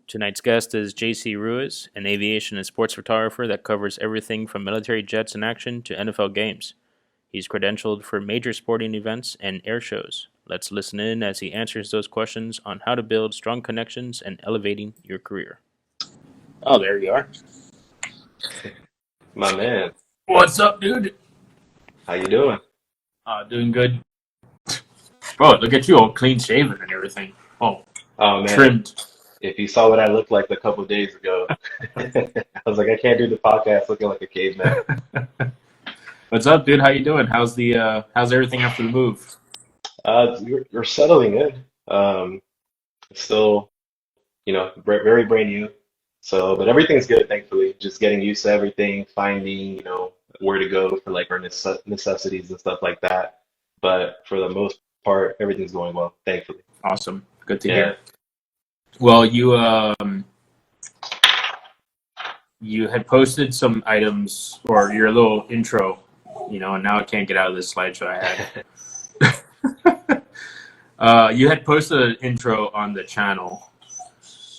Tonight's guest is JC Ruiz, an aviation and sports photographer that covers everything from military jets in action to NFL games. He's credentialed for major sporting events and air shows. Let's listen in as he answers those questions on how to build strong connections and elevating your career. Oh, there you are. My man, What's up, dude? how you doing? Doing good. Bro, look at you, all clean shaven and everything. Oh, Oh man, trimmed. if you saw what I looked like a couple of days ago, I was like, I can't do the podcast looking like a caveman. What's up, dude? How you doing? How's everything after the move? You're settling in. Still, very brand new. So, but everything's good, thankfully. Just getting used to everything, finding, where to go for like our necessities and stuff like that. But for the most part, everything's going well, thankfully. Awesome. Good to Yeah. hear. Well, you had posted some items or your little intro, and now I can't get out of this slideshow I had. You had posted an intro on the channel,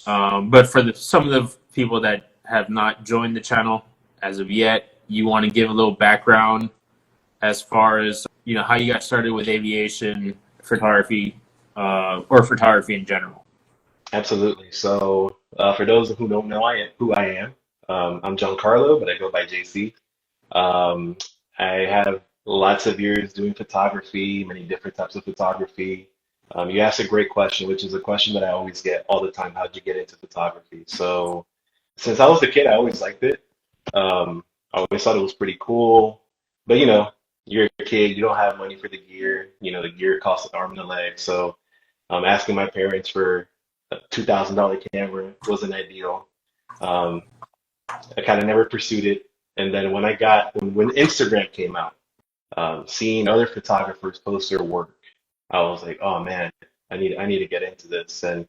but for some of the people that have not joined the channel as of yet, you want to give a little background as far as how you got started with aviation photography, or photography in general. Absolutely. So, for those who don't know who I am, I'm Giancarlo, but I go by JC. Um, I have lots of years doing photography, many different types of photography. You asked a great question, which is a question that I always get all the time. How'd you get into photography? So, since I was a kid, I always liked it. I always thought it was pretty cool. But you're a kid, you don't have money for the gear. The gear costs an arm and a leg. So, asking my parents for a $2,000 camera wasn't ideal. Um, I kind of never pursued it. And then when Instagram came out, seeing other photographers post their work, I was like, oh man, I need to get into this. And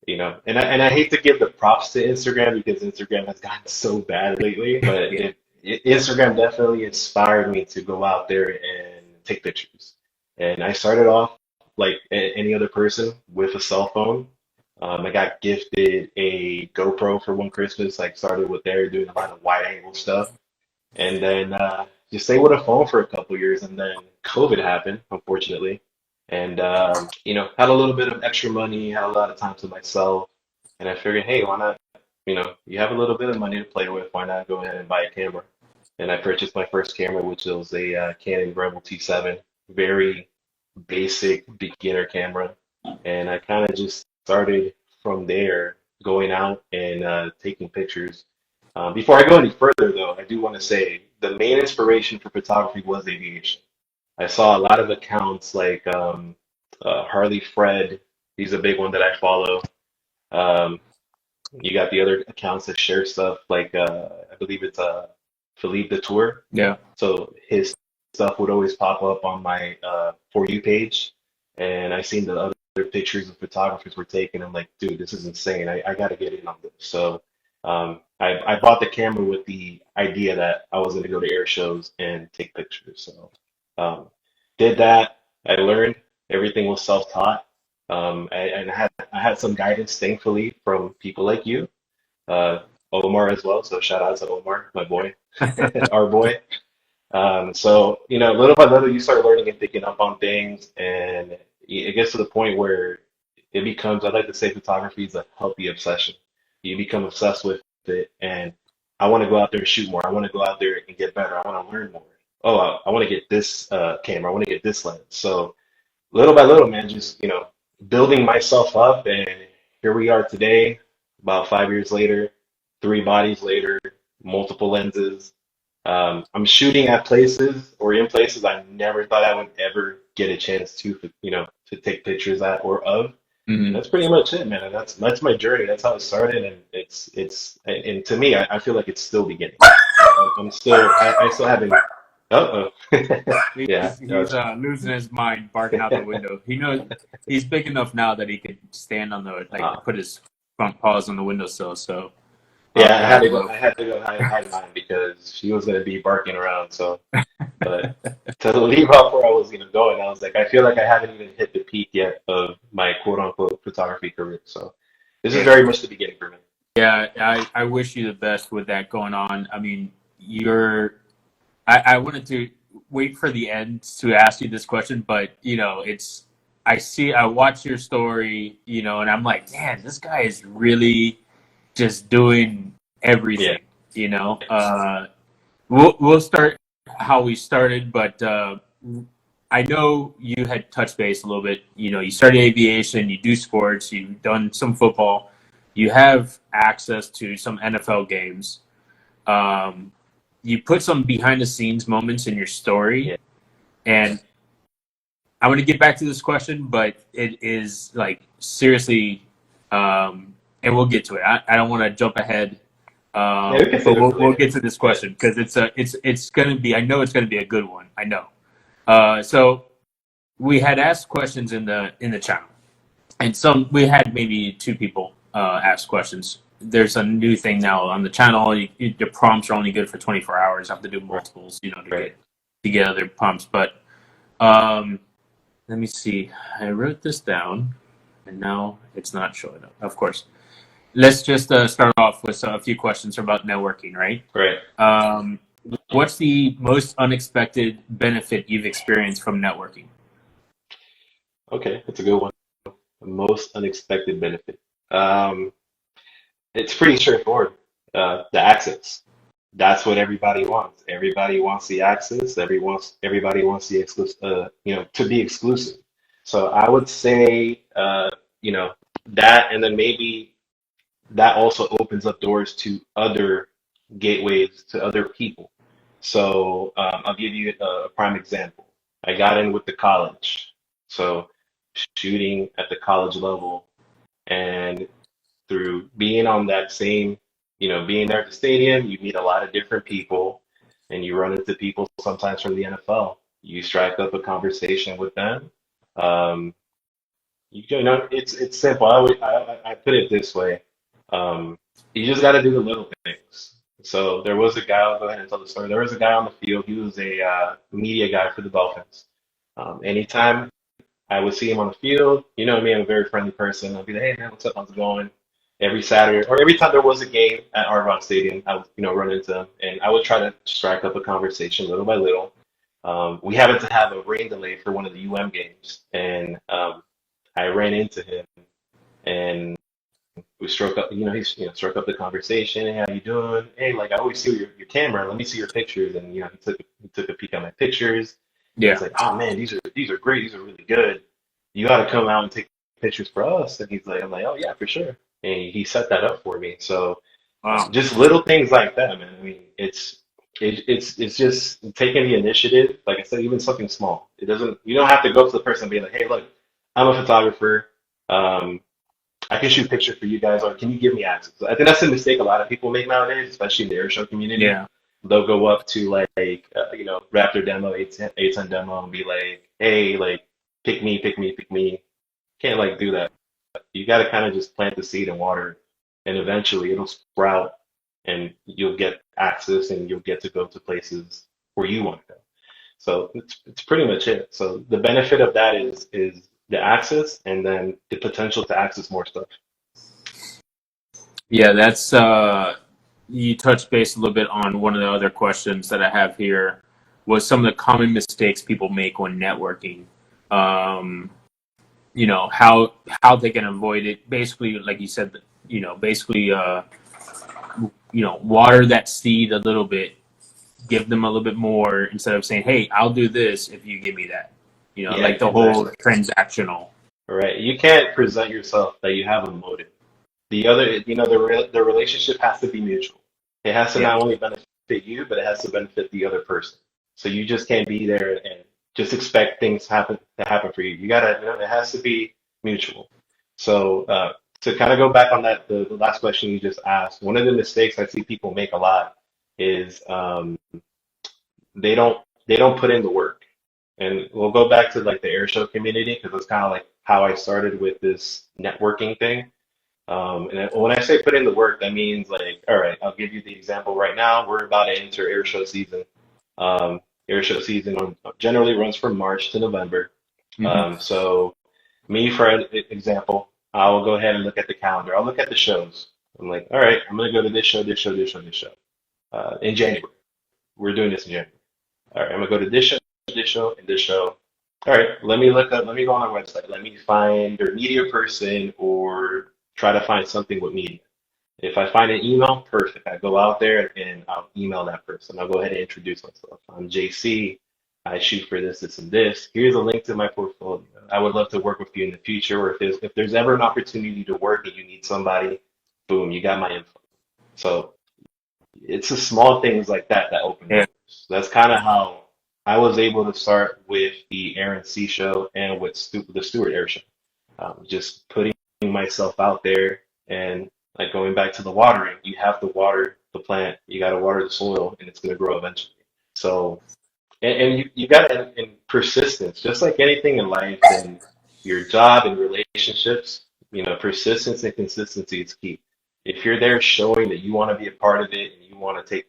I hate to give the props to Instagram because Instagram has gotten so bad lately, but Instagram definitely inspired me to go out there and take pictures. And I started off like any other person with a cell phone. I got gifted a GoPro for one Christmas. I started with there doing a lot of wide angle stuff, and then just stayed with a phone for a couple years, and then COVID happened, unfortunately, and had a little bit of extra money, had a lot of time to myself, and I figured, hey, why not? You have a little bit of money to play with, why not go ahead and buy a camera? And I purchased my first camera, which was a Canon Rebel T7, very basic beginner camera, and I kind of just started from there, going out and taking pictures. Before I go any further, though, I do want to say the main inspiration for photography was aviation. I saw a lot of accounts like Harley Fred. He's a big one that I follow. Um, you got the other accounts that share stuff like I believe it's Philippe the Tour. Yeah. So his stuff would always pop up on my For You page, and I seen the other pictures of photographers were taking. I'm like, dude, this is insane. I got to get in on this. So I bought the camera with the idea that I was going to go to air shows and take pictures. So um, did that. I learned everything was self-taught. And I had some guidance, thankfully, from people like you, uh, Omar as well. So shout out to Omar, my boy, our boy. So, little by little, you start learning and picking up on things, and it gets to the point where it becomes, I'd like to say photography is a healthy obsession. You become obsessed with it, and I want to go out there and shoot more. I want to go out there and get better. I want to learn more. Oh, I want to get this camera. I want to get this lens. So little by little, man, just, building myself up, and here we are today, about 5 years later, three bodies later, multiple lenses. I'm shooting at places or in places I never thought I would ever get a chance to take pictures at or of. Hmm. That's pretty much it, man. And that's my journey. That's how it started, and and to me, I feel like it's still beginning. I still haven't. Uh-oh. Yeah. He's losing his mind, barking out the window. He knows he's big enough now that he could stand on the Uh, put his front paws on the windowsill. So, yeah, I had to go. well, I had to go hide mine because she was gonna be barking around. So, but to leave off where I was gonna go, and I was like, I feel like I haven't even hit the peak yet of my quote unquote photography career. So, this is very much the beginning for me. Yeah, I wish you the best with that going on. I mean, I wanted to wait for the end to ask you this question, but I watch your story, and I'm like, man, this guy is really just doing Yeah. everything, we'll start how we started, but I know you had touched base a little bit. You started aviation, you do sports, you've done some football, you have access to some NFL games. You put some behind the scenes moments in your story, Yeah. and I want to get back to this question, but it is like seriously, and we'll get to it. I don't want to jump ahead, Yeah, we can but save it for we'll later. get to this Yeah. question because it's gonna be. I know it's gonna be a good one. I know. So we had asked questions in the channel, and we had maybe two people ask questions. There's a new thing now on the channel. The prompts are only good for 24 hours. I have to do multiples, Right. to get other prompts. But um, let me see. I wrote this down, and now it's not showing up. Of course. Let's just start off with a few questions about networking, right? Right. Um, what's the most unexpected benefit you've experienced from networking? Okay, that's a good one. The most unexpected benefit. Um, it's pretty straightforward. The access. That's what everybody wants. Everybody wants the access. Everybody wants the to be exclusive. So I would say, that, and then maybe that also opens up doors to other gateways to other people. So I'll give you a prime example. I got in with the college. So shooting at the college level, and through being on that same, being there at the stadium, you meet a lot of different people, and you run into people sometimes from the NFL. You strike up a conversation with them. Um, it's simple. I put it this way. Um, you just got to do the little things. So there was a guy. I'll go ahead and tell the story. There was a guy on the field. He was a media guy for the Dolphins. Anytime I would see him on the field, me, I'm a very friendly person. I'd be like, hey man, what's up? How's it going? Every Saturday or every time there was a game at Arvon Stadium, I would run into him, and I would try to strike up a conversation little by little. We happened to have a rain delay for one of the games, and I ran into him, and we struck up, struck up the conversation. Hey, how you doing? Hey, like I always see your camera. Let me see your pictures. And he took a peek at my pictures. And he's Yeah. like, oh man, these are great. These are really good. You got to come out and take pictures for us. And I'm like, oh yeah, for sure. And he set that up for me. So Wow. just little things like that, man. I mean, it's just taking the initiative. Like I said, even something small. You don't have to go to the person and be like, hey, look, I'm a photographer. Um, I can shoot pictures for you guys, or can you give me access? I think that's a mistake a lot of people make nowadays, especially in the airshow community. Yeah. They'll go up to Raptor demo, A10 demo, and be like, hey, like, pick me, pick me, pick me. Can't like do that. You got to kind of just plant the seed and water it, and eventually it'll sprout, and you'll get access, and you'll get to go to places where you want to go. So it's pretty much it. So the benefit of that is the access, and then the potential to access more stuff. Yeah, that's you touched base a little bit on one of the other questions that I have here was some of the common mistakes people make when networking. Um, how they can avoid it. Basically, like you said, basically water that seed a little bit, give them a little bit more instead of saying, "Hey, I'll do this if you give me that." Yeah, Like the whole exactly. transactional. Right. You can't present yourself that you have a motive. The other, the relationship has to be mutual. It has to Yeah. not only benefit you, but it has to benefit the other person. So you just can't be there and just expect things to happen for you. You gotta, it has to be mutual. So to kind of go back on that, the last question you just asked, one of the mistakes I see people make a lot is they don't they don't put in the work. And we'll go back to like the air show community because it's kind of like how I started with this networking thing. And when I say put in the work, that means like, all right, I'll give you the example right now. We're about to enter air show season. Um, Air show season generally runs from March to November. Hmm. So me, for example, I will go ahead and look at the calendar. I'll look at the shows. I'm like, all right, I'm gonna go to this show, this show, this show, this show. In January, we're doing this in January. All right, I'm gonna go to this show, and this show. All right, let me look up. Let me go on our website. Let me find their media person, or try to find something with media. If I find an email, perfect. I go out there and I'll email that person. I'll go ahead and introduce myself. I'm JC. I shoot for this, this, and this. Here's a link to my portfolio. I would love to work with you in the future, or if there's ever an opportunity to work and you need somebody, boom, you got my info. So it's the small things like that that open Yeah. doors. That's kind of how I was able to start with the Air and Sea show and with the Stewart Air show. Just putting myself out there and like going back to the watering, you have to water the plant, you got to water the soil, and it's going to grow eventually. So, and you got to, and persistence, just like anything in life and your job and relationships, persistence and consistency is key. If you're there showing that you want to be a part of it and you want to take,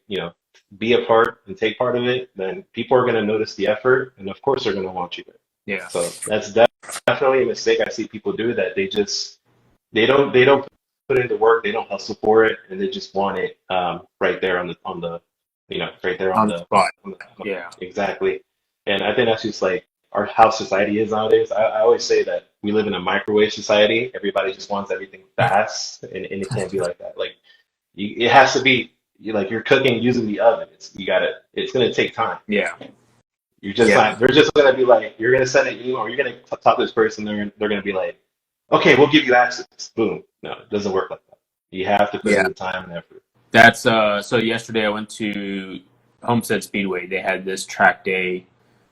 be a part and take part of it, then people are going to notice the effort, and of course they're going to want you there. Yeah. So that's definitely a mistake I see people do, that they don't put into work, they don't hustle for it, and they just want it right there right there On the spot. on the Yeah. exactly. And I think that's just like how society is nowadays. I always say that we live in a microwave society. Everybody just wants everything fast, and it can't be like that. Like it has to be like you're cooking using the oven. It's gonna take time. Yeah. You're just Yeah. not. They're just gonna be like, you're gonna send an email, or you're gonna talk to this person. They're gonna be like, okay, we'll give you access. Boom. No, it doesn't work like that. You have to put in Yeah. the time and effort. That's so yesterday I went to Homestead Speedway. They had this track day.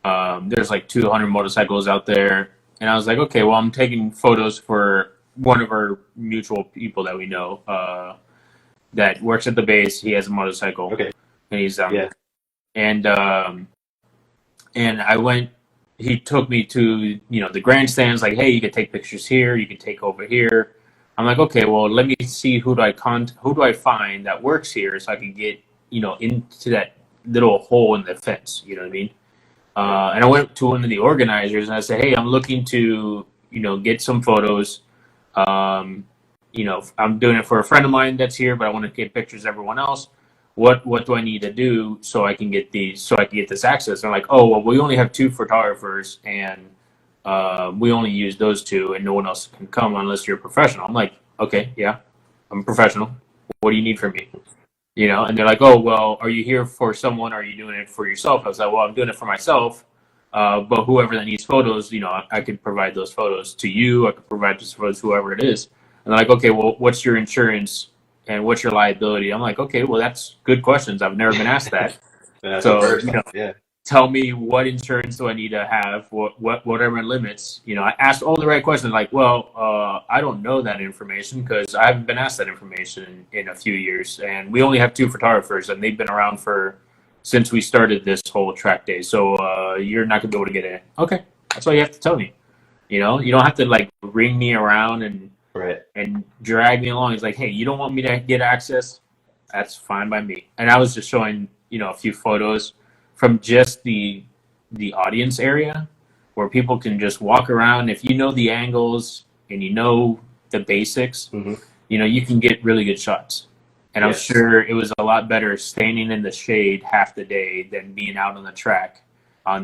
There's like 200 motorcycles out there. And I was like, okay, well, I'm taking photos for one of our mutual people that we know that works at the base. He has a motorcycle. Okay. And he's Yeah. and I went. He took me to the grandstands. Like, hey, you can take pictures here. You can take over here. I'm like, okay, well, let me see who do I find that works here, so I can get into that little hole in the fence. You know what I mean? And I went to one of the organizers and I said, hey, I'm looking to get some photos. I'm doing it for a friend of mine that's here, but I want to get pictures of everyone else. What do I need to do so I can get this access? And I'm like, oh, well, we only have 2 photographers, and we only use those 2, and no one else can come unless you're a professional. I'm like, okay, yeah, I'm a professional. What do you need from me? And they're like, oh, well, are you here for someone? Or are you doing it for yourself? I was like, well, I'm doing it for myself. But whoever that needs photos, I could provide those photos to you. I could provide those photos to whoever it is. And they're like, okay, well, what's your insurance and what's your liability? I'm like, okay, well, that's good questions. I've never been asked that. That's the So, first time. Yeah. tell me what insurance do I need to have? What are my limits? I asked all the right questions. Like, well, I don't know that information because I haven't been asked that information in a few years, and we only have 2 photographers, and they've been around since we started this whole track day. So you're not gonna be able to get in. Okay, that's all you have to tell me. You don't have to like ring me around Right. and drag me along. It's like, hey, you don't want me to get access? That's fine by me. And I was just showing a few photos from just the audience area where people can just walk around. If you know the angles and you know the basics, Mm-hmm. you can get really good shots. And I'm Yes. sure it was a lot better standing in the shade half the day than being out on the track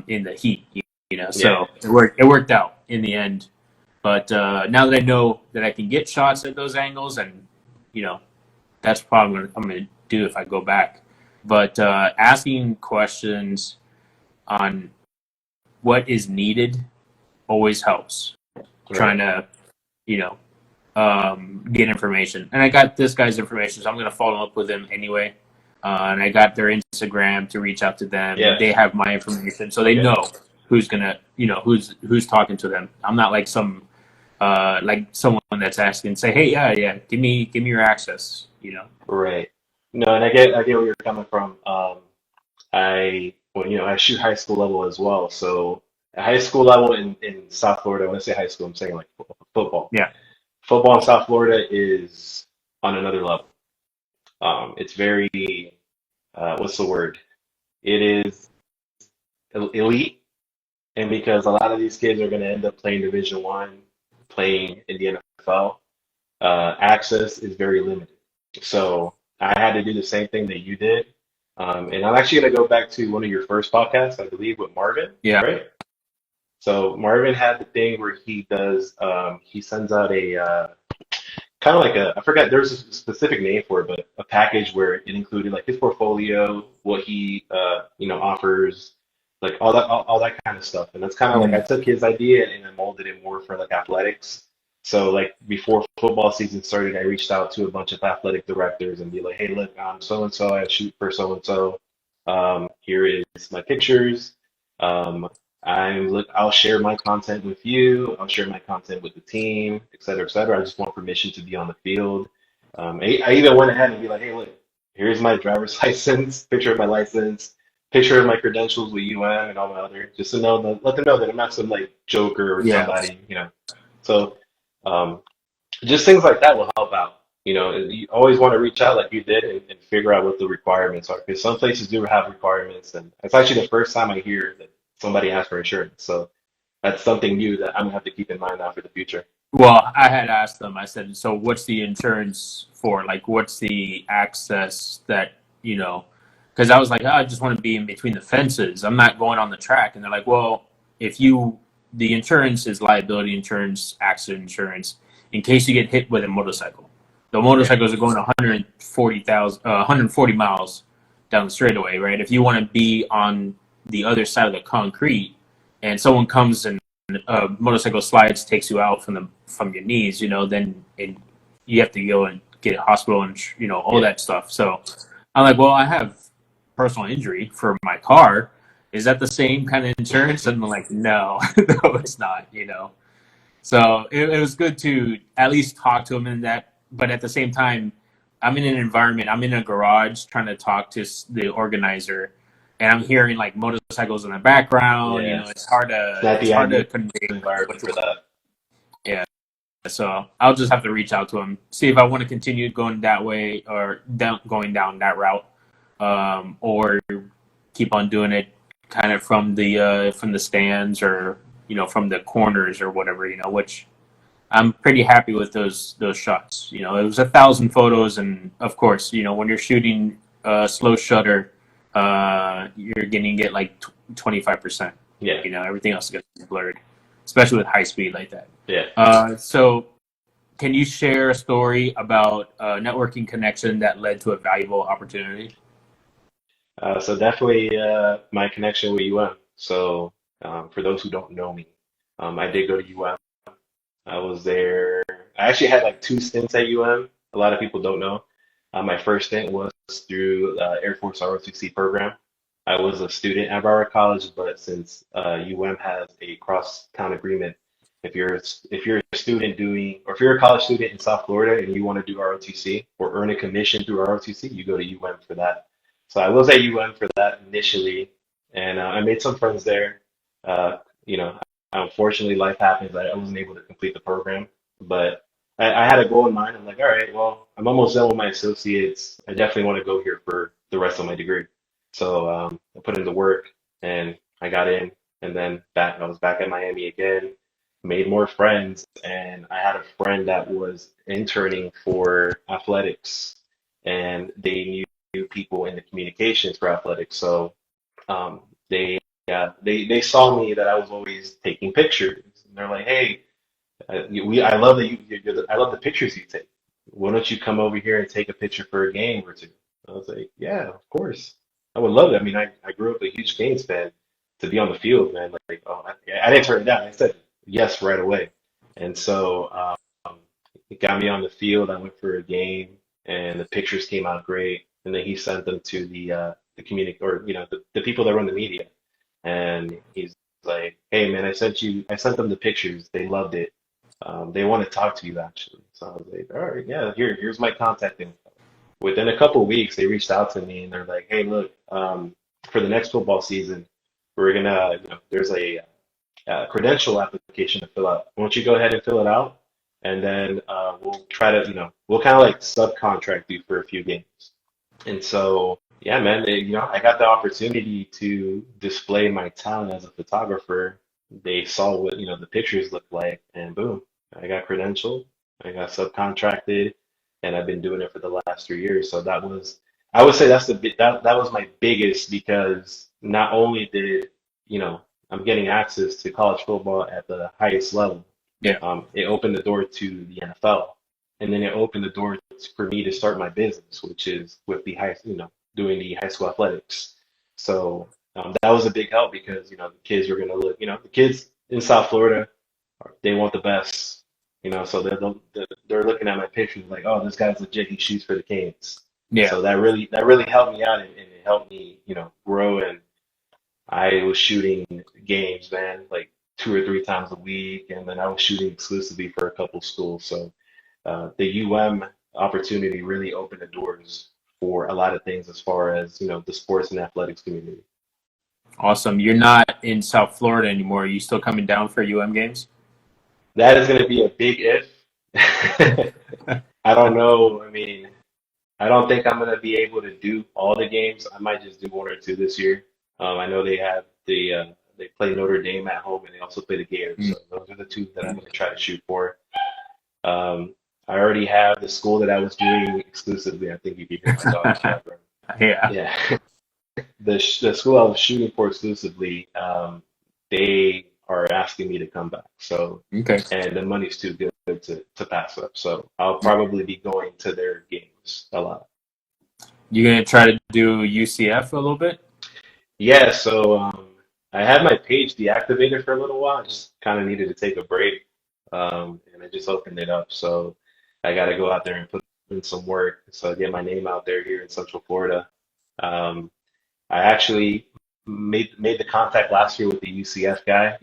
in the heat. So it worked out in the end. But now that I know that I can get shots at those angles, and that's probably what I'm going to do if I go back. But asking questions on what is needed always helps. Right. Trying to, get information. And I got this guy's information, so I'm going to follow up with him anyway. And I got their Instagram to reach out to them. Yeah. They have my information, so they know who's gonna, who's talking to them. I'm not like someone that's asking, say, hey, yeah, give me your access. Right. No, and I get where you're coming from. I shoot high school level as well. So at high school level in South Florida, when I say high school, I'm saying like football. Yeah. Football in South Florida is on another level. It's very, what's the word? It is elite, and because a lot of these kids are going to end up playing Division 1, playing in the NFL, access is very limited. So I had to do the same thing that you did. And I'm actually going to go back to one of your first podcasts, I believe, with Marvin, Yeah. right? So Marvin had the thing where he does, he sends out a kind of like a, I forgot, there's a specific name for it, but a package where it included like his portfolio, what he, offers, like all that kind of stuff. And that's kind of like I Mhm. took his idea and I molded it more for like athletics. So like before football season started, I reached out to a bunch of athletic directors and be like, hey, look, I'm so and so, I shoot for so and so. Here is my pictures. Um, I'll share my content with you. I'll share my content with the team, et cetera, et cetera. I just want permission to be on the field. I even went ahead and be like, hey, look, here's my driver's license, picture of my license, picture of my credentials with UM and all my other, just to know, let them know that I'm not some like joker or Yeah. somebody. So um, just things like that will help out. You always want to reach out like you did and figure out what the requirements are because some places do have requirements, and it's actually the first time I hear that somebody asks for insurance. So that's something new that I'm gonna have to keep in mind now for the future. Well, I had asked them. I said, "So, what's the insurance for? Like, what's the access that you know?" Because I was like, oh, "I just want to be in between the fences. I'm not going on the track." And they're like, "Well, if you, the insurance is liability insurance, accident insurance, in case you get hit with a motorcycle. The Yeah, motorcycles are going 140 miles down the straightaway, right? If you want to be on the other side of the concrete, and someone comes and motorcycle slides takes you out from your knees, then you have to go and get a hospital and all yeah, that stuff. So I'm like, well, I have personal injury for my car. Is that the same kind of insurance? And I'm like, no, no, it's not. So it was good to at least talk to him in that, but at the same time, I'm in an environment. I'm in a garage trying to talk to the organizer, and I'm hearing like motorcycles in the background. yeah. It's hard It's to not it's the hard to ideal convey what environment you for want. that. Yeah, so I'll just have to reach out to him, see if I want to continue going that way or going down that route, or keep on doing it kind of from the stands or from the corners or whatever. Which I'm pretty happy with those shots. It was 1,000 photos, and of course, when you're shooting slow shutter, you're gonna get like 25%. Yeah, Everything else gets blurred, especially with high speed like that. yeah. So, can you share a story about a networking connection that led to a valuable opportunity? So definitely my connection with UM. So for those who don't know me, I did go to UM. I was there. I actually had like two stints at UM. A lot of people don't know. My first stint was through Air Force ROTC program. I was a student at Broward College, but since UM has a cross-town agreement, if you're a student doing, or if you're a college student in South Florida and you want to do ROTC or earn a commission through ROTC, you go to UM for that. So I was at UM for that initially, and I made some friends there. Uh, you know, Unfortunately, life happens. I wasn't able to complete the program, but I had a goal in mind. I'm like, all right, well, I'm almost done with my associates. I definitely want to go here for the rest of my degree. So I put in the work and I got in, and then I was back at Miami again, made more friends, and I had a friend that was interning for athletics, and they knew people in the communications for athletics. So um, they they saw me that I was always taking pictures. And they're like, "Hey, I love that I love the pictures you take. Why don't you come over here and take a picture for a game or two?" I was like, "Yeah, of course. I would love it. I mean, I grew up a huge Canes fan. To be on the field, man. Like, oh, I didn't turn it down. I said yes right away. And so it got me on the field. I went for a game, and the pictures came out great. And then he sent them to the community, or the people that run the media. And he's like, "Hey man, I sent them the pictures. They loved it. They want to talk to you actually." So I was like, "All right, yeah, here's my contact info." Within a couple of weeks, they reached out to me and they're like, "Hey, look, for the next football season, we're gonna, there's a credential application to fill out. Why don't you go ahead and fill it out, and then we'll try to, we'll kind of like subcontract you for a few games." And so, yeah, man, I got the opportunity to display my talent as a photographer. They saw what, the pictures looked like, and boom, I got credentialed. I got subcontracted, and I've been doing it for the last 3 years. So that was, I would say that's that was my biggest, because not only did, you know, I'm getting access to college football at the highest level, Yeah. it opened the door to the NFL, and then it opened the door for me to start my business, which is with the doing the high school athletics. So that was a big help, because the kids were gonna look, the kids in South Florida, they want the best, so they're looking at my pictures like, oh, this guy's legit. He shoots for the Canes. Yeah. So that really helped me out, and it helped me, grow. And I was shooting games, man, like 2 or 3 times a week, and then I was shooting exclusively for a couple schools. So the opportunity really opened the doors for a lot of things as far as the sports and athletics community. Awesome. You're not in South Florida anymore. Are you still coming down for games? That is going to be a big if. I don't know. I mean, I don't think I'm going to be able to do all the games. I might just do 1 or 2 this year. I know they play Notre Dame at home, and they also play the Gators. So those are the two that I'm going to try to shoot for. I already have the school that I was doing exclusively. I think you can hear my dog in the background. Yeah. Yeah. The school I was shooting for exclusively, they are asking me to come back. So, Okay. and the money's too good to pass up. So I'll probably be going to their games a lot. You gonna try to do UCF a little bit? Yeah, so I had my page deactivated for a little while. I just kind of needed to take a break, and I just opened it up. So I got to go out there and put in some work. So I get my name out there here in Central Florida. I actually made the contact last year with the UCF guy,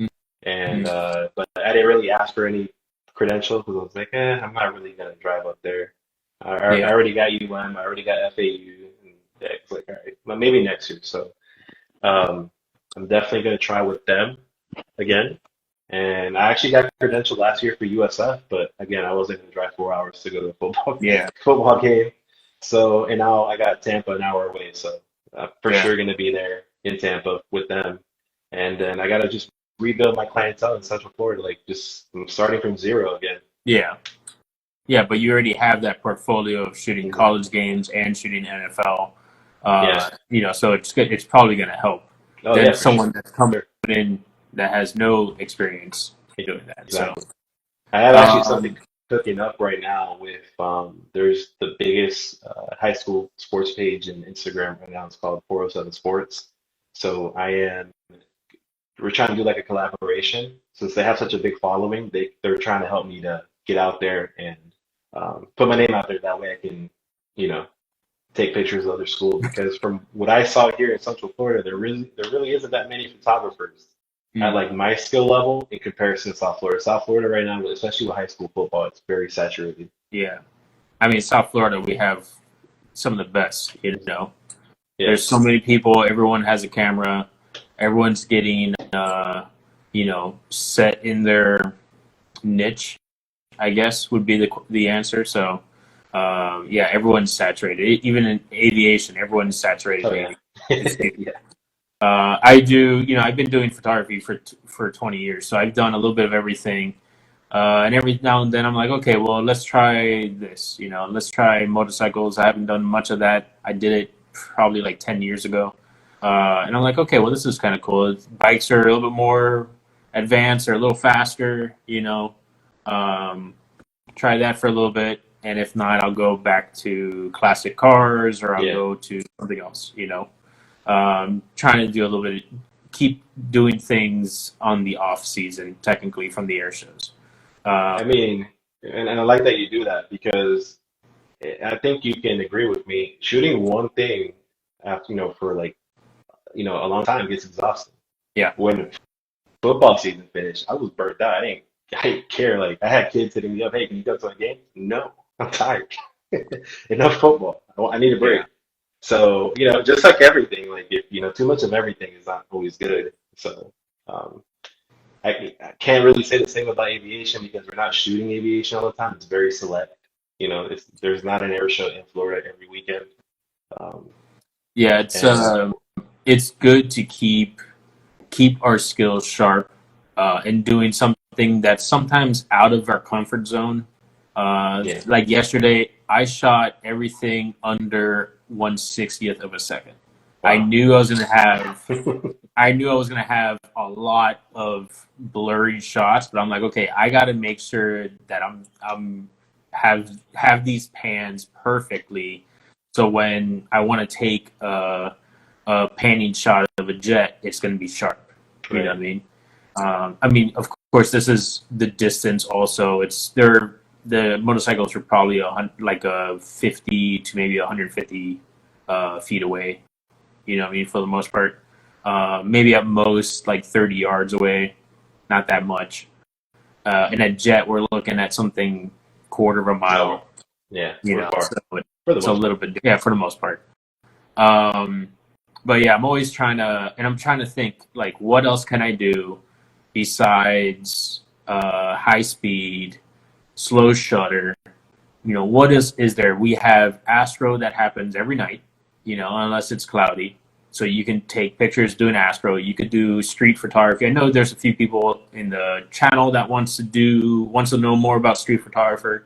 and but I didn't really ask for any credentials, because I was like, I'm not really gonna drive up there. I already got UM, I already got FAU, and it's like, all right, well, maybe next year. So I'm definitely gonna try with them again. And I actually got credentialed last year for USF, but again, I wasn't gonna drive 4 hours to go to a football game. So, and now I got Tampa an hour away, so for sure going to be there in Tampa with them. And then I got to just rebuild my clientele in Central Florida, like just starting from zero again. Yeah. Yeah, but you already have that portfolio of shooting college games and shooting NFL. So it's probably going to help. Than someone that's coming in that has no experience doing that. Exactly. So I have actually something cooking up right now with there's the biggest high school sports page in Instagram right now. It's called 407 Sports. So we're trying to do like a collaboration. Since they have such a big following, they're trying to help me to get out there and put my name out there. That way I can, take pictures of other schools, because from what I saw here in Central Florida, there really isn't that many photographers at like my skill level in comparison to South Florida. South Florida right now, especially with high school football, it's very saturated. Yeah. I mean, South Florida, we have some of the best, Yes. There's so many people. Everyone has a camera. Everyone's getting, set in their niche, I guess, would be the answer. So, everyone's saturated. Even in aviation, everyone's saturated. Oh, yeah. Yeah. I do, I've been doing photography for 20 years, so I've done a little bit of everything. And every now and then I'm like, okay, well, let's try this, let's try motorcycles. I haven't done much of that. I did it probably like 10 years ago. And I'm like, okay, well, this is kind of cool. Bikes are a little bit more advanced or a little faster, try that for a little bit. And if not, I'll go back to classic cars, or I'll go to something else, trying to do a little bit, keep doing things on the off season, technically, from the air shows. I mean, and I like that you do that, because I think you can agree with me. Shooting one thing after, for like, a long time gets exhausting. Yeah. When football season finished, I was burnt out. I didn't care. Like, I had kids hitting me up, hey, can you go to a game? No, I'm tired. Enough football. I need a break. Yeah. So, just like everything, like if, too much of everything is not always good. So, I can't really say the same about aviation, because we're not shooting aviation all the time. It's very select. There's not an air show in Florida every weekend. It's good to keep our skills sharp, and doing something that's sometimes out of our comfort zone. Yeah. Like yesterday, I shot everything under 1/60th of a second. I Wow. knew I was gonna have a lot of blurry shots, but I'm like, okay, I got to make sure that I'm have these pans perfectly, so when I want to take a panning shot of a jet, it's going to be sharp. You know Right. what I mean, of course, this is the distance. Also, the motorcycles are probably like a 50 to maybe 150 feet away. You know what I mean, for the most part. Maybe at most like 30 yards away, not that much. In a jet, we're looking at something quarter of a No. mile, Yeah. you We're know, far so for the it's a most little part. bit, yeah, for the most part. Um, but yeah, I'm trying to think like, what else can I do besides high speed, slow shutter? You know, what is there? We have Astro that happens every night, you know, unless it's cloudy. So you can take pictures doing Astro. You could do street photography. I know there's a few people in the channel that wants to know more about street photography.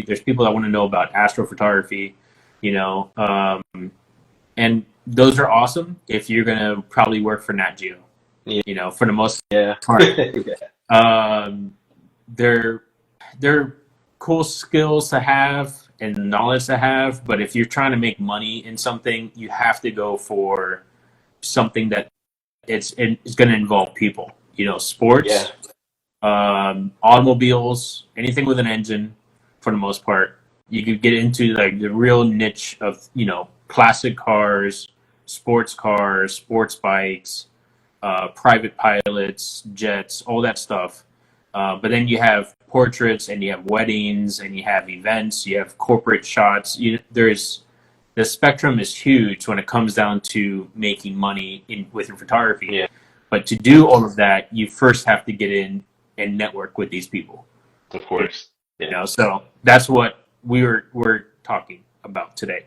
There's people that want to know about astrophotography, you know, and those are awesome if you're gonna probably work for Nat Geo, Yeah. you know, for the most Yeah. part. Yeah. Um, they're they're cool skills to have and knowledge to have, but if you're trying to make money in something, you have to go for something that it's going to involve people. You know, Yeah. sports, automobiles, anything with an engine, for the most part. You could get into like the real niche of, you know, classic cars, sports bikes, private pilots, jets, all that stuff. But then you have portraits, and you have weddings, and you have events, you have corporate shots. The spectrum is huge when it comes down to making money within photography. Yeah. But to do all of that, you first have to get in and network with these people. Of You course. Yeah. know, so that's what we're talking about today.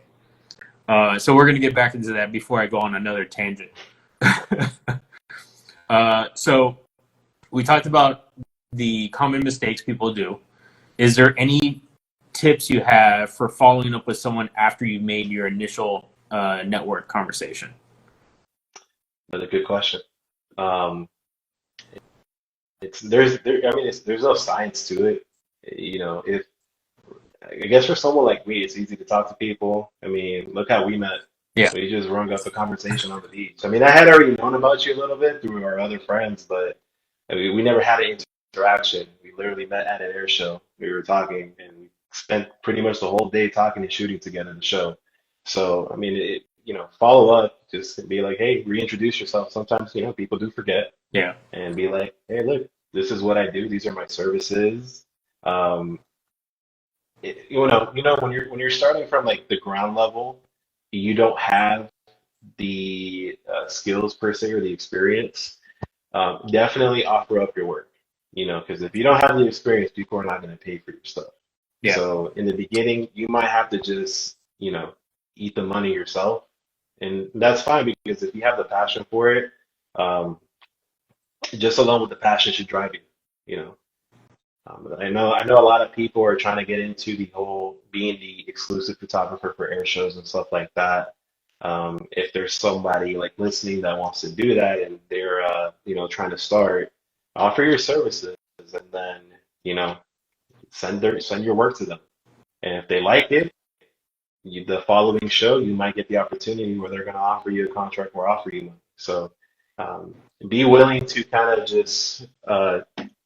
So we're going to get back into that before I go on another tangent. So we talked about the common mistakes people do. Is there any tips you have for following up with someone after you made your initial network conversation? Another good question. Um, I mean, there's no science to it. You know, if I guess for someone like me, it's easy to talk to people. I mean, look how we met. Yeah, We just rung up a conversation on the beach. I mean, I had already known about you a little bit through our other friends, but I mean, we never had an interaction. We literally met at an air show. We were talking, and we spent pretty much the whole day talking and shooting together in the show. So, I mean, follow up, just be like, hey, reintroduce yourself. Sometimes, people do forget, yeah, and be like, hey, look, this is what I do. These are my services. Um, when you're starting from like the ground level, you don't have the skills per se or the experience. Definitely offer up your work, because if you don't have the experience, people are not going to pay for your stuff. yeah, So in the beginning, you might have to just, eat the money yourself, and that's fine because if you have the passion for it, um, just alone with the passion should drive you. You know, I know a lot of people are trying to get into the whole being the exclusive photographer for air shows and stuff like that. If there's somebody like listening that wants to do that and they're trying to start, offer your services and then send your work to them. And if they like it, the following show you might get the opportunity where they're going to offer you a contract or offer you money. So um, be willing to kind of just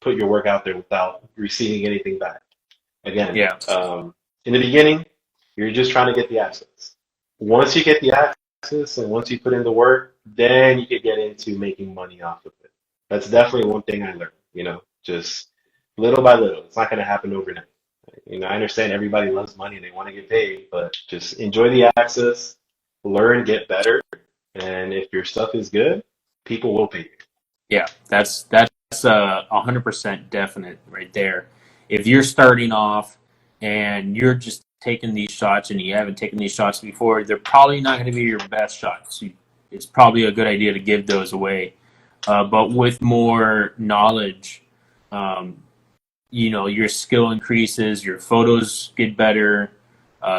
put your work out there without receiving anything back. Again, yeah, in the beginning, you're just trying to get the access. Once you get the access and once you put in the work, then you can get into making money off of it. That's definitely one thing I learned, just little by little. It's not going to happen overnight. I understand everybody loves money and they want to get paid, but just enjoy the access, learn, get better, and if your stuff is good, people will pay you. yeah. That's 100% definite right there. If you're starting off and you're just taking these shots and you haven't taken these shots before, they're probably not going to be your best shots. It's probably a good idea to give those away. But with more knowledge, um, your skill increases, your photos get better,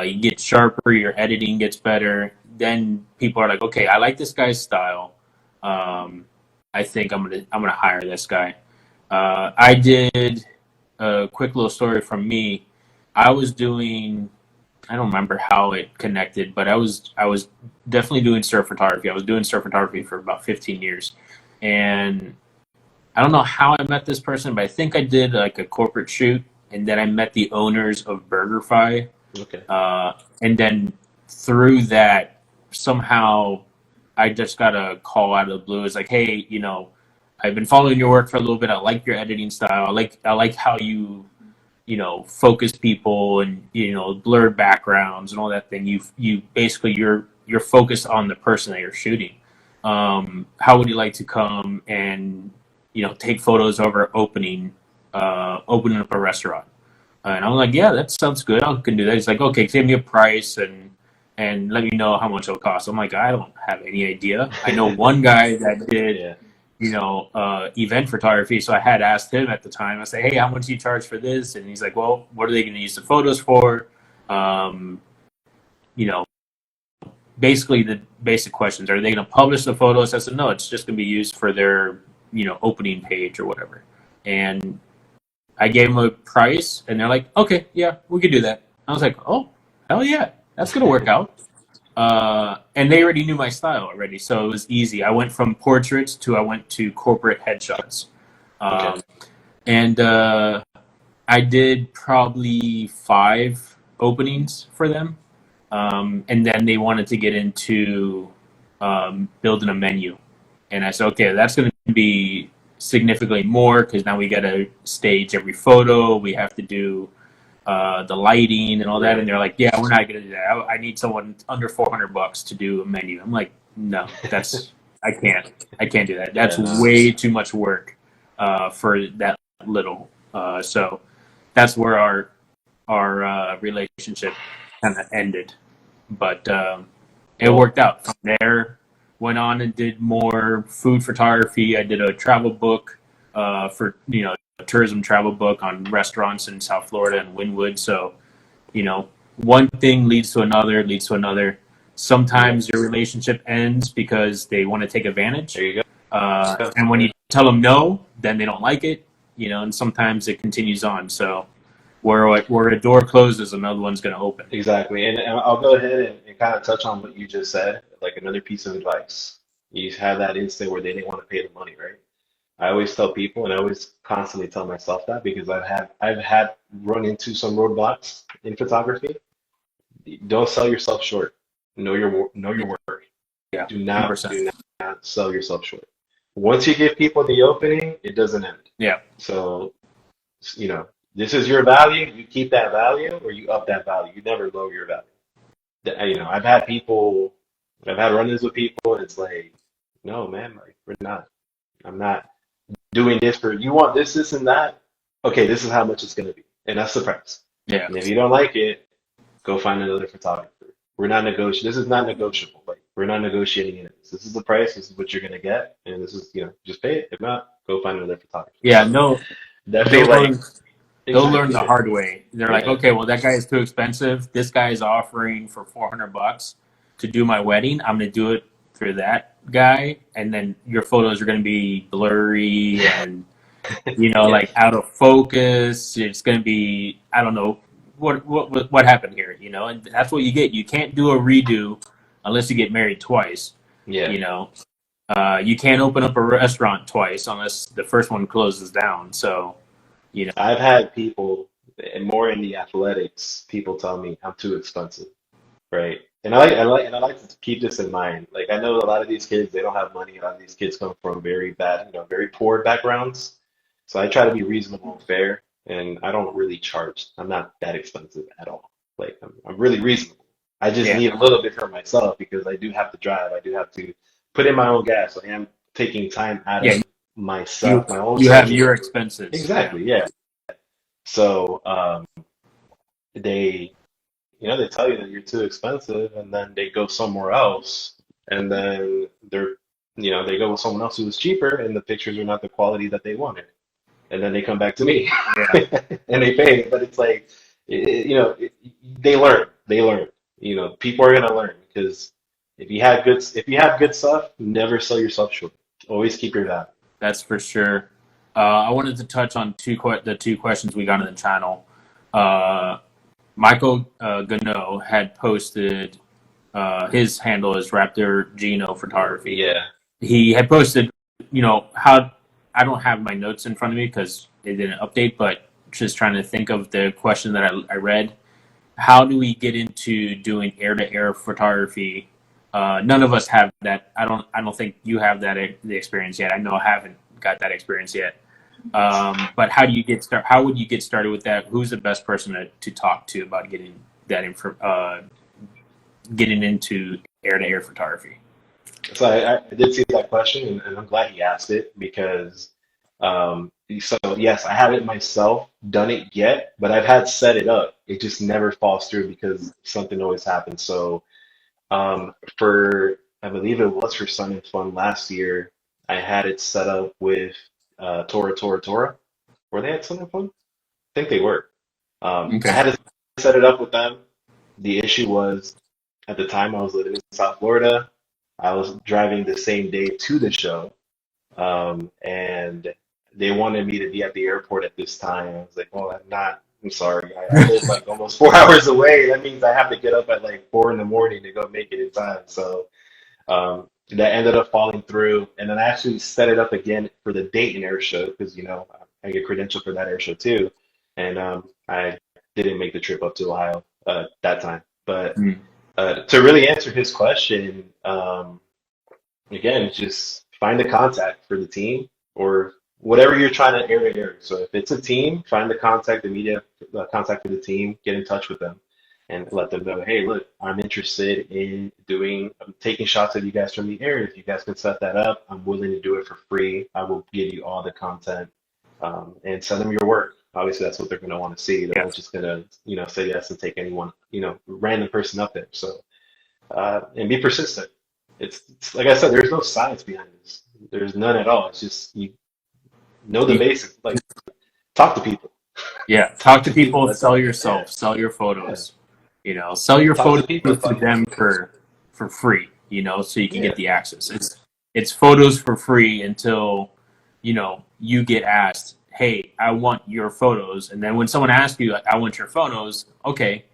you get sharper, your editing gets better. Then people are like, okay, I like this guy's style. Um, I think I'm gonna hire this guy. I did a quick little story from me. I was doing. I don't remember how it connected, but I was definitely doing surf photography. I was doing surf photography for about 15 years, and I don't know how I met this person, but I think I did like a corporate shoot, and then I met the owners of BurgerFi, Okay. and then through that, somehow I just got a call out of the blue. It's like, hey, I've been following your work for a little bit. I like your editing style. I like how you focus people and blurred backgrounds and all that thing. You basically you're focused on the person that you're shooting. How would you like to come and take photos over opening up a restaurant? And I'm like, yeah, that sounds good. I can do that. He's like, okay, give me a price and let me know how much it'll cost. I'm like, I don't have any idea. I know one guy that did Yeah. event photography. So I had asked him at the time. I said, hey, how much do you charge for this? And he's like, well, what are they going to use the photos for? Um, you know, basically the basic questions. Are they going to publish the photos? I said, no, it's just going to be used for their opening page or whatever. And I gave them a price, and they're like, okay, yeah, we could do that. I was like, oh, hell yeah, that's going to work out. And they already knew my style already, so it was easy. I went from portraits to I went to corporate headshots. Okay. Um, and I did probably 5 openings for them. And then they wanted to get into building a menu. And I said, okay, that's going to be significantly more because now we got to stage every photo. We have to do the lighting and all that. Right. And they're like, yeah, we're not going to do that. I need someone under $400 to do a menu. I'm like, no, I can't do that. That's Yeah, no. way too much work for that little. So that's where our relationship kind of ended. But it Well, worked out. From there, went on and did more food photography. I did a travel book for a tourism travel book on restaurants in South Florida and Wynwood. So one thing leads to another, leads to another. yeah, Sometimes your relationship ends because they want to take advantage, there you go. and when you tell them no, then they don't like it. And sometimes it continues on. So where a door closes, another one's going to open. Exactly. And I'll go ahead and kind of touch on what you just said, like another piece of advice. You have that instant where they didn't want to pay the money, right? I always tell people, and I always constantly tell myself that because I've had run into some roadblocks in photography. Don't sell yourself short. Know your worth. Yeah, Do 100%. not do not sell yourself short. Once you give people the opening, it doesn't end. Yeah, So, this is your value. You keep that value or you up that value. You never lower your value. I've had run-ins with people, and it's like, no, man, like I'm not doing this for you. Want this, and that. Okay, this is how much it's gonna be, and that's the price. yeah, And if you don't like it, go find another photographer. We're not negotiating. This is not negotiable. Like we're not negotiating it. This is the price. This is what you're gonna get, and this is just pay it. If not, go find another photographer. yeah. So No, definitely they'll like learn. They'll learn exactly, the yeah, hard way. They're like, yeah, okay, well, that guy is too expensive. This guy is offering for $400 to do my wedding. I'm going to do it for that guy, and then your photos are going to be blurry and yeah, like out of focus. It's going to be, I don't know what happened here. And that's what you get. You can't do a redo unless you get married twice. yeah. You know, you can't open up a restaurant twice unless the first one closes down. So. I've had people, and more in the athletics, people tell me I'm too expensive, right? And I like to keep this in mind. Like I know a lot of these kids, they don't have money. A lot of these kids come from very bad, very poor backgrounds. So I try to be reasonable and fair, and I don't really charge. I'm not that expensive at all. Like I'm really reasonable. I just Yeah. need a little bit for myself because I do have to drive. I do have to put in my own gas. I am taking time out Yeah, of you myself, my own you have self. your expenses. Yeah. Exactly, yeah. So they, they tell you that you're too expensive, and then they go somewhere else, and then they go with someone else who is cheaper, and the pictures are not the quality that they wanted. and then they come back to me Yeah, and they pay. But it's like, they learn. They learn. People are gonna learn because if you have good stuff, never sell yourself short. Always keep your value. that's for sure. I wanted to touch on the two questions we got in the channel. Uh, Michael Gano had posted his handle is Raptor Gino Photography. Yeah. He had posted, how I don't have my notes in front of me because it didn't update, but just trying to think of the question that I read. How do we get into doing air-to-air photography? None of us have that. I don't think you have the experience yet. I know I haven't got that experience yet. But how do you get start? How would you get started with that? Who's the best person to talk to about getting into air-to-air photography? So I did see that question, and I'm glad he asked it because, so yes, I haven't myself done it yet, but I've had set it up. It just never falls through because something always happens. So, I believe it was for Sun and Fun last year, I had it set up with Tora. Were they at Sun and Fun? I think they were. I Okay. had to set it up with them. The issue was at the time I was living in South Florida. I was driving the same day to the show, and they wanted me to be at the airport at this time. I was like, well, I'm not. I'm sorry. I live like almost 4 hours away. That means I have to get up at like 4 in the morning to go make it in time. So that ended up falling through. And then I actually set it up again for the Dayton Air Show because, I get credentialed for that air show too. And I didn't make the trip up to Ohio that time. But Mm. to really answer his question, again, just find a contact for the team or whatever you're trying to air to air. So if it's a team, find the contact, the media contact for the team, get in touch with them and let them know, hey, look, I'm interested in I'm taking shots of you guys from the air. If you guys can set that up, I'm willing to do it for free. I will give you all the content and send them your work. Obviously, that's what they're going to want to see. They're Yeah. not just going to, say yes and take anyone, random person up there. So, and be persistent. It's like I said, there's no science behind this. There's none at all. It's just you know the Yeah. basics. Like talk to people. Yeah. Talk Talk to to people. people. That's Sell all. Yeah. yourself. Sell your Yeah. photos. Sell your Talk to photos people. to Talk. them for free. So you can Yeah. get the access. It's photos for free until you get asked, "Hey, I want your photos." And then when someone asks you, "I want your photos," okay,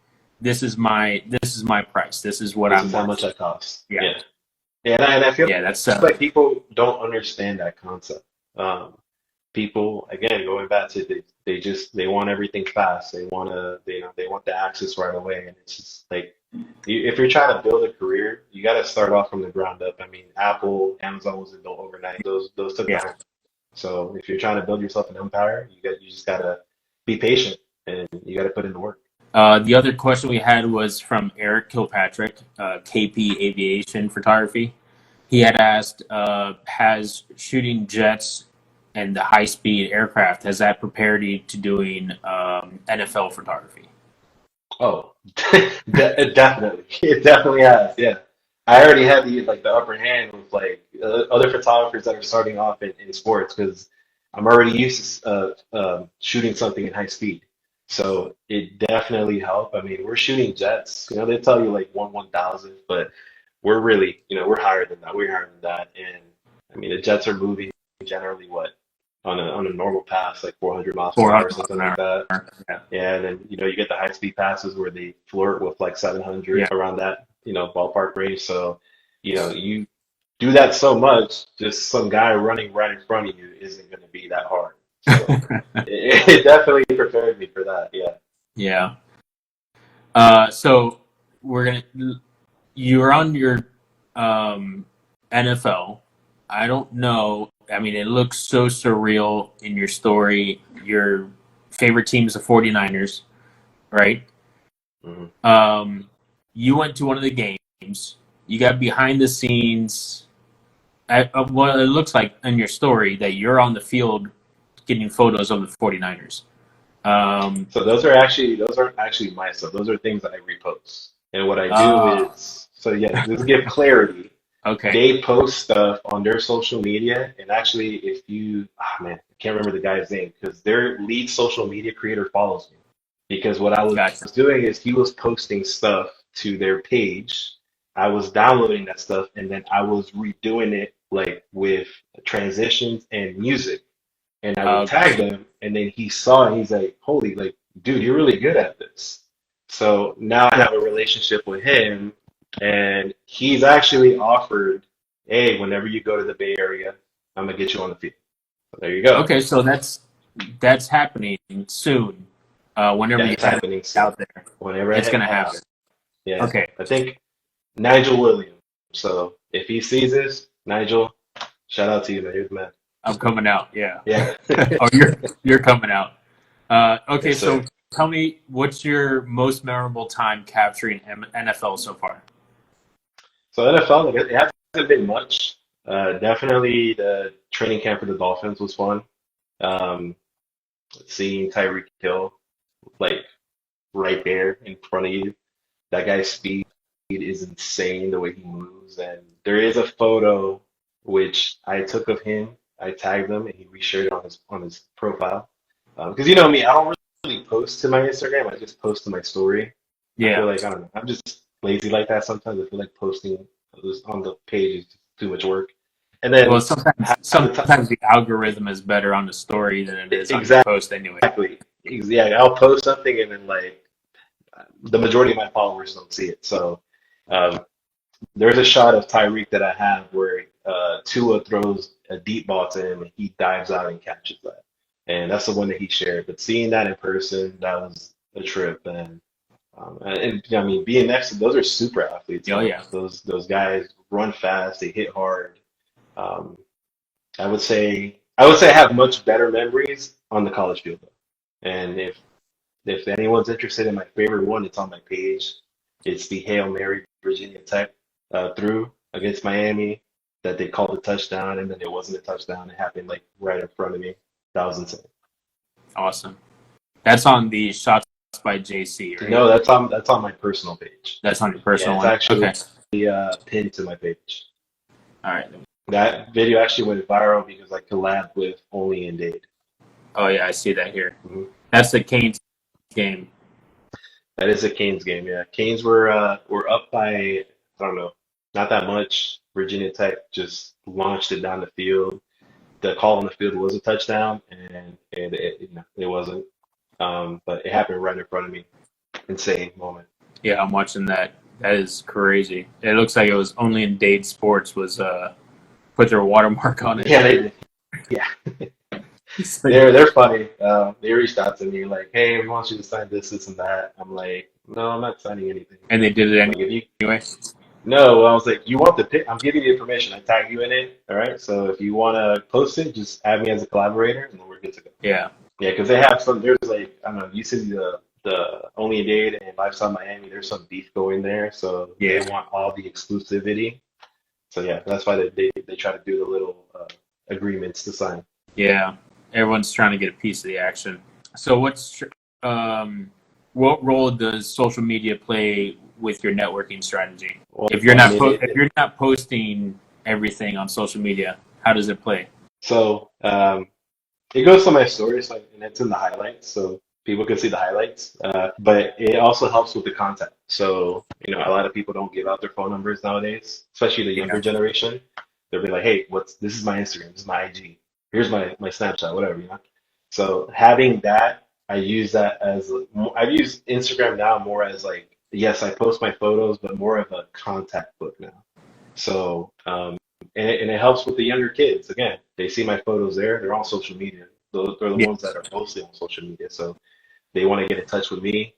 this is my price. This is what This I'm is how much worth. that costs. Yeah. Yeah. Yeah. And I feel Yeah. That's like people don't understand that concept. People again going back to they want everything fast. They want to they want the access right away, and it's just like if you're trying to build a career, you got to start off from the ground up. I mean, Apple, Amazon wasn't built overnight. Those took yeah. time. So if you're trying to build yourself an empire, you just gotta be patient and you gotta put in the work. The other question we had was from Eric Kilpatrick, KP Aviation Photography. He had asked, has shooting jets and the high-speed aircraft, has that prepared you to doing NFL photography? Oh, definitely, it definitely has. Yeah, I already have the upper hand with other photographers that are starting off in sports because I'm already used to shooting something in high speed. So it definitely helped. I mean, we're shooting jets. They tell you like 1/1000th, but we're really, we're higher than that. We're higher than that. And I mean, the jets are moving generally what on a normal pass, like 400 miles per hour, 400 miles something an like hour. that. Yeah. Yeah, and then you get the high speed passes where they flirt with like 700 Yeah. around that ballpark range. So you do that so much, just some guy running right in front of you isn't going to be that hard. So it definitely prepared me for that. Yeah. Yeah. So you're on your NFL. I don't know. I mean, it looks so surreal in your story. Your favorite team is the 49ers, right? Mhm. You went to one of the games. You got behind the scenes. Well, it looks like in your story that you're on the field getting photos of the 49ers. So those aren't actually my stuff. Those are things that I repost. And what I do uh, is, so yeah, just to give clarity. Okay. They post stuff on their social media, and actually, if you, man, I can't remember the guy's name because their lead social media creator follows me. Because what I was Gotcha. doing is he was posting stuff to their page. I was downloading that stuff, and then I was redoing it like with transitions and music, and I would tag Gotcha. him, and then he saw it. He's like, "Holy, like, dude, you're really good at this." So now I have a relationship with him, and he's actually offered, "Hey, whenever you go to the Bay Area, I'm gonna get you on the field." So there you go. Okay, so that's happening soon. Whenever you That's head happening soon. out there, Whenever I it's head gonna out happen. there. Yeah, Okay, I think Nigel Williams. So if he sees this, Nigel, shout out to you, man. You're the man. I'm coming out. Yeah. Yeah. Oh, you're coming out. Okay, Yes, so sir. tell me, what's your most memorable time capturing NFL so far? So NFL, like, it hasn't been much. Definitely the training camp for the Dolphins was fun. Um, Seeing Tyreek Hill like right there in front of you. That guy's speed is insane the way he moves. And there is a photo which I took of him. I tagged him and he reshared it on his profile. Because you know me, I don't really post to my Instagram. I just post to my story. I feel Yeah. like I don't know. I'm just lazy like that sometimes. I feel like posting on the page is too much work. And Well, then sometimes half the time, sometimes the algorithm is better on the story than it is on your exactly, post anyway. yeah, I'll post something and then like the majority of my followers don't see it. So um, there's a shot of Tyreek that I have where Tua throws a deep ball to him and he dives out and catches that. And that's the one that he shared. But seeing that in person, that was a trip. And I mean, being next to those are super athletes, Oh man. yeah. Those guys run fast, they hit hard. Um, I would say I have much better memories on the college field though. And if anyone's interested in my favorite one, it's on my page. It's the Hail Mary Virginia Tech through against Miami that they called a touchdown, and then it wasn't a touchdown. It happened like right in front of me. That was insane. Awesome. That's on the Shots by JC, right? No, that's on my personal page. That's on your Yeah, personal it's one. actually Okay. pinned to my page. All right. That video actually went viral because I collabed with Only in Dade. Oh yeah, I see that here. Mhm. That's the Canes game. That is a Canes game, yeah. Canes were up by I don't know, not that much. Virginia Tech just launched it down the field. The call on the field was a touchdown, and it wasn't. But it happened right in front of me. Insane moment. Yeah, I'm watching that. That is crazy. It looks like it was only in Dade Sports was put their watermark on it. Yeah, yeah, It's like, they're funny. They reached out to me like, "Hey, we want you to sign this, this, and that." I'm like, "No, I'm not signing anything." and they did it Like if you anyway. No, I was like, you want the pic? I'm giving you information. I tag you in it. All right. So if you want to post it, just add me as a collaborator, and then we're good to go. Yeah. Yeah, because they have some. There's like I don't know. You see the Only a Date and Lifestyle Miami. There's some beef going there, so they Yeah. want all the exclusivity. So yeah, that's why they try to do the little agreements to sign. Yeah. Everyone's trying to get a piece of the action. So what role does social media play with your networking strategy? Well, If you're I not mean, if you're not posting everything on social media, how does it play? so it goes to my stories, like, and it's in the highlights, so people can see the highlights. But it also helps with the content. So, a lot of people don't give out their phone numbers nowadays, especially the younger Yeah. generation. They'll be like, "Hey, this is my Instagram, this is my IG, here's my Snapchat, whatever." So having that, I use that as I've used Instagram now more as like, yes, I post my photos, but more of a contact book now. So, and it helps with the younger kids. Again, they see my photos there. They're on social media. They're the Yeah. ones that are mostly on social media. So they want to get in touch with me.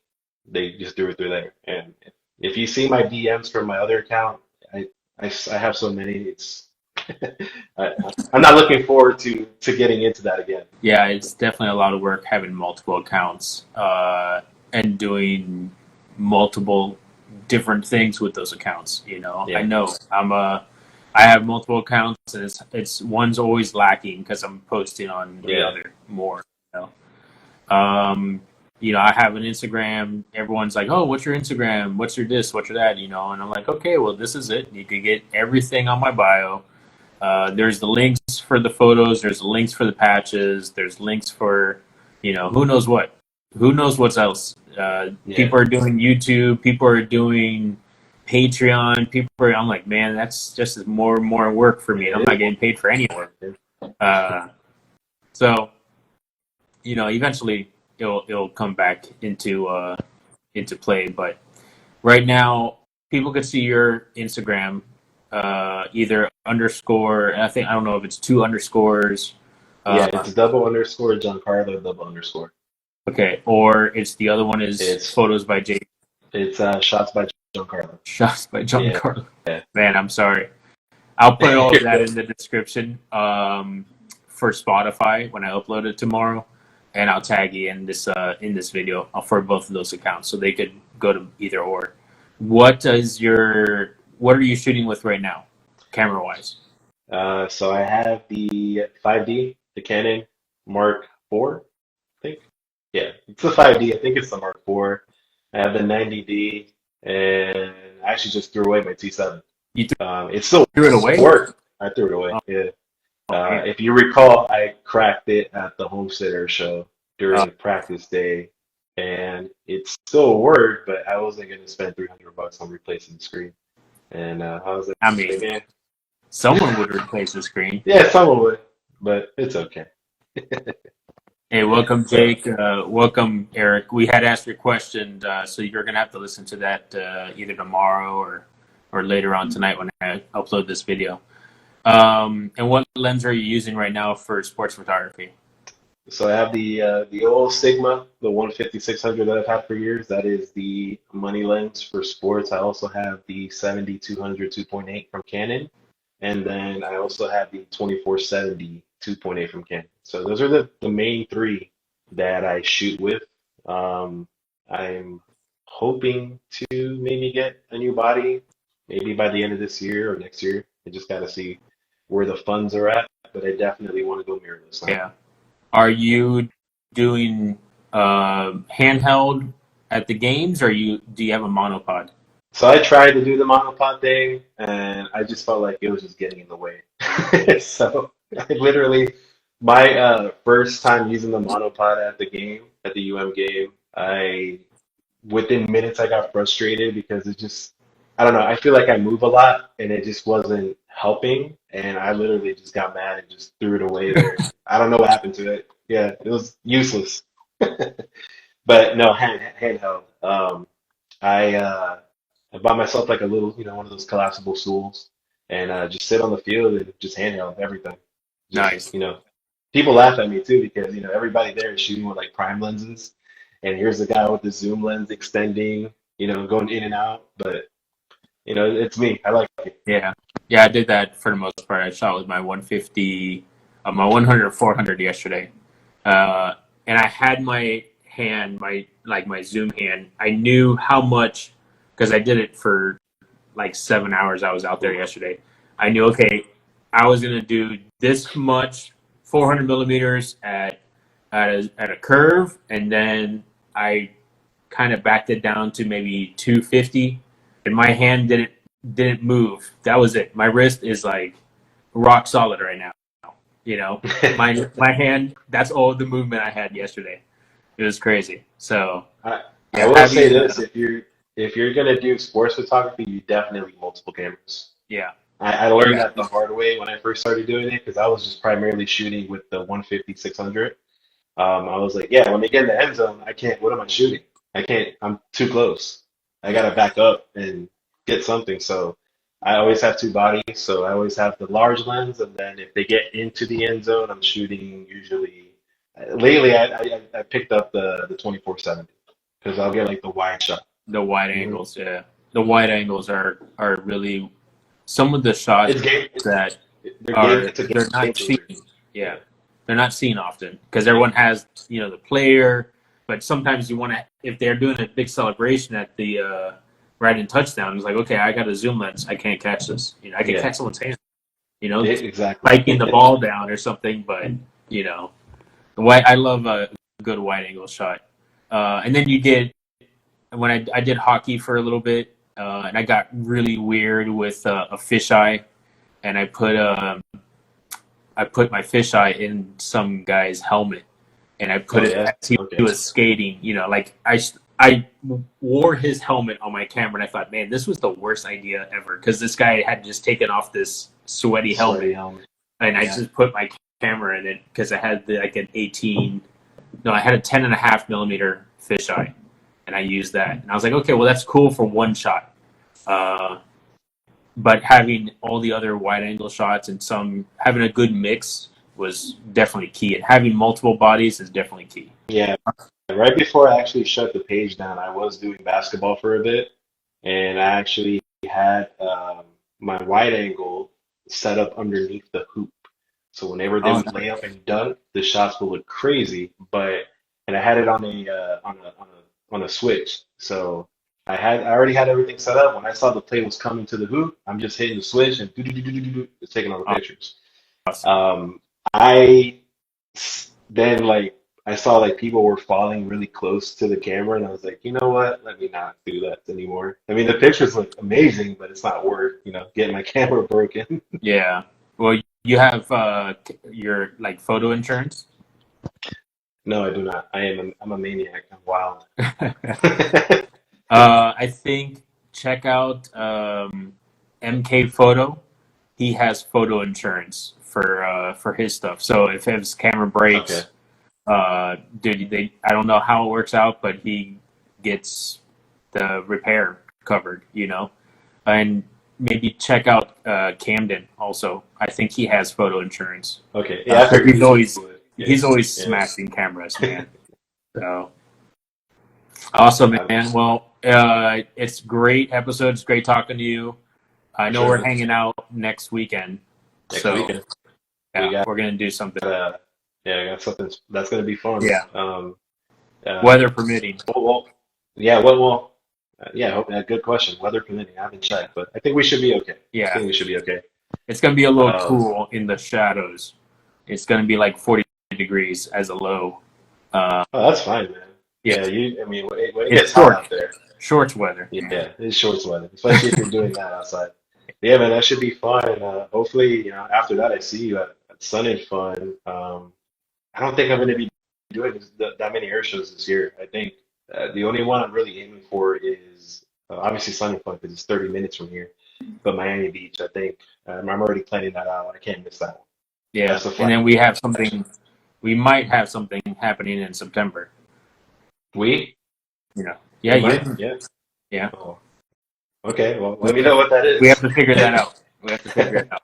They just do it through there. And if you see my DMs from my other account, I have so many. It's I, I'm not looking forward to getting into that again. Yeah, it's definitely a lot of work having multiple accounts and doing multiple different things with those accounts. I Yeah. know I have multiple accounts, and it's one's always lacking because I'm posting on the Yeah. other more. You know, I have an Instagram. Everyone's like, "Oh, what's your Instagram? What's your this? What's your that?" And I'm like, "Okay, well, this is it. You can get everything on my bio. There's the links for the photos. There's the links for the patches. There's links for, who knows what. Who knows what's else. Yeah. People are doing YouTube. People are doing Patreon. I'm like, man, that's just more and more work for me. And I'm not getting paid for any work. So, eventually it'll come back into play. But right now, people could see your Instagram, either underscore. I don't know if it's two underscores. Yeah, it's double underscore Giancarlo double underscore. Okay, or it's the other one is It's photos by J. it's shots by Giancarlo. Shots by John Yeah. Carlo. Yeah. Man, I'm sorry. I'll put all of that in the description for Spotify when I upload it tomorrow, and I'll tag you in this video for both of those accounts, so they could go to either or. What are you shooting with right now, camera wise? So I have the 5D, the Canon Mark IV, I think. Yeah, it's the 5D. I think it's the Mark IV. I have the 90D, and I actually just threw away my T7. You It still threw it away? worked. I threw it away. Oh, Yeah. man. If you recall, I cracked it at the Homesteader show during practice day, and it still worked, but I wasn't going to spend $300 on replacing the screen. And I was like, I mean, man, someone would replace the screen. yeah, someone would, but it's okay. Hey, welcome, So, Jake. Welcome, Eric. We had asked your question, so you're going to have to listen to that either tomorrow or later on tonight when I upload this video. And what lens are you using right now for sports photography? so I have the old Sigma, the 150-600 that I've had for years. That is the money lens for sports. I also have the 70-200 2.8 from Canon, and then I also have the 2470 2.8 from Canon. So those are the main three that I shoot with. I'm hoping to maybe get a new body, maybe by the end of this year or next year. I just got to see where the funds are at, but I definitely want to go mirrorless now. Yeah. Are you doing handheld at the games, or do you have a monopod? So I tried to do the monopod thing, and I just felt like it was just getting in the way. So I literally, my first time using the monopod at the game, at the game, within minutes I got frustrated because it just, I don't know, I feel like I move a lot and it just wasn't helping, and I literally just got mad and just threw it away there. I don't know what happened to it. Yeah, it was useless. But no, handheld. I bought myself like a little, one of those collapsible stools, and just sit on the field and just handheld everything. Just, Nice. people laugh at me too because, everybody there is shooting with like prime lenses, and here's the guy with the zoom lens extending, going in and out. But, it's me. I like it. Yeah. Yeah, I did that for the most part. I shot with my 150, my 100 400 yesterday. And I had my hand, my zoom hand. I knew how much, because I did it for like 7 hours. I was out there yesterday. I knew, okay, I was going to do this much 400 millimeters at a curve, and then I kind of backed it down to maybe 250, and my hand didn't move. That was it. My wrist is like rock solid right now. My hand. That's all the movement I had yesterday. It was crazy. So I, I yeah, will say having this: if you're gonna do sports photography, you definitely need multiple cameras. yeah, I learned that the hard way when I first started doing it because I was just primarily shooting with the 150-600. I was like, yeah, when they get in the end zone, I can't. What am I shooting? I can't. I'm too close. I gotta back up and get something. So I always have two bodies. So I always have the large lens, and then if they get into the end zone, I'm shooting usually. Lately, I picked up the 2470 because I'll get like the wide shot. the wide Mhm. angles. Yeah, the wide angles are really some of the shots It's game. that It's a they're game not seen. changer. Yeah, they're not seen often because everyone has the player, but sometimes you want to, if they're doing a big celebration at the right in touchdown, it's like, okay, I got a zoom lens, I can't catch this. I can Yeah, catch someone's hand, exactly. spiking the ball down or something, but the white. I love a good wide angle shot. And then you get when I did hockey for a little bit, and I got really weird with a fisheye, and I put my fisheye in some guy's helmet, and I put Oh it yeah. as he Okay. was skating. Like I wore his helmet on my camera, and I thought, man, this was the worst idea ever because this guy had just taken off this sweaty helmet, Sweaty helmet. and I Yeah. just put my camera in it because I had like an 18. No, I had a 10.5 millimeter fisheye, and I used that, and I was like, okay, well that's cool for one shot. Uh, but having all the other wide angle shots and having a good mix was definitely key. And having multiple bodies is definitely key. Yeah. Right before I actually shut the page down, I was doing basketball for a bit, and I actually had my wide angle set up underneath the hoop. So whenever they Oh, would lay up and dunk, the shots would look crazy. And I had it on a switch. So I already had everything set up. When I saw the play was coming to the hoop, I'm just hitting the switch and it's taking all the pictures. awesome. I then like I saw like people were falling really close to the camera, and I was like, you know what? Let me not do that anymore. I mean, the pictures look amazing, but it's not worth, getting my camera broken. Yeah. Well, you have your like photo insurance. No, I do not. I'm a maniac. I'm wild. I think check out MK Photo. He has photo insurance for his stuff. So if his camera Okay. breaks, dude, I don't know how it works out, but he gets the repair covered. And maybe check out Camden also. I think he has photo insurance. Okay. Yeah, I figured He's you always would. he's Yes. always Yes. smashing cameras, man. So awesome, Um, man. Well, it's great episode. It's great talking to you. I for know we're sure. hanging out next weekend, Next so weekend. We yeah, got we're gonna do something. yeah, we got something that's gonna be fun. Yeah, Uh, weather permitting. yeah, yeah, good question. Weather permitting, I haven't checked, but I think we should be okay. I Yeah, think we should be okay. it's gonna be a little Um, cool in the shadows. It's gonna be like 40 degrees as a low. oh, that's fine, man. Yeah, Yeah, I mean, when it it's gets hot out there, shorts weather. yeah, it's shorts weather, especially if you're doing that outside. Yeah, man, that should be fun. Hopefully, after that, I see you at Sun and Fun. I don't think I'm going to be doing that many air shows this year. I think the only one I'm really aiming for is obviously Sun and Fun because it's 30 minutes from here. But Miami Beach, I think I'm already planning that out. I can't miss that one. Yeah, That's the and flag. then we have something. We might have something happening in September. We? Yeah, We you. might? Yeah. Yeah. Oh, okay. Well, let me know what that We have is. to figure that out. We have to figure it out.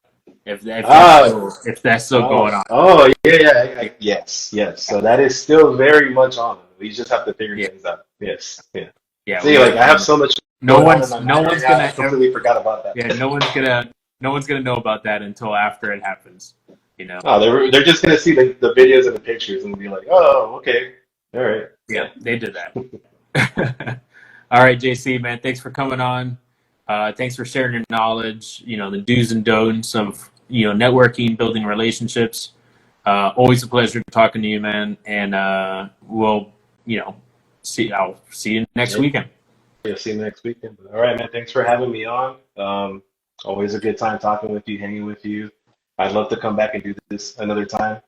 Oh, If that's still going on. yeah, yeah. Yes, yes. So that is still very much on. We just have to figure Yeah. things out. Yes, yeah. Yeah. See, like I have so much No going on in one's my no mind right one's now, I gonna completely forgot about that. yeah, no one's gonna know about that until after it happens. Oh, they're just gonna see the videos and the pictures and be like, oh, okay, all right, Yeah, they did that. All right, JC, man, thanks for coming on. Thanks for sharing your knowledge, the do's and don'ts of, networking, building relationships. Always a pleasure talking to you, man. And we'll, I'll see you next yeah. weekend. Yeah, see you next weekend. But, all right, man. Thanks for having me on. Always a good time talking with you, hanging with you. I'd love to come back and do this another time.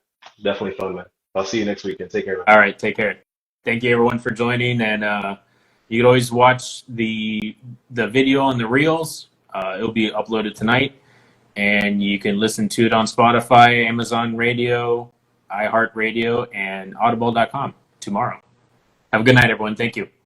Definitely fun, man. I'll see you next weekend. Take care, man. All right, take care. Thank you, everyone, for joining. And you can always watch the video on the reels. It'll be uploaded tonight. And you can listen to it on Spotify, Amazon Radio, iHeartRadio, and Audible.com tomorrow. Have a good night, everyone. Thank you.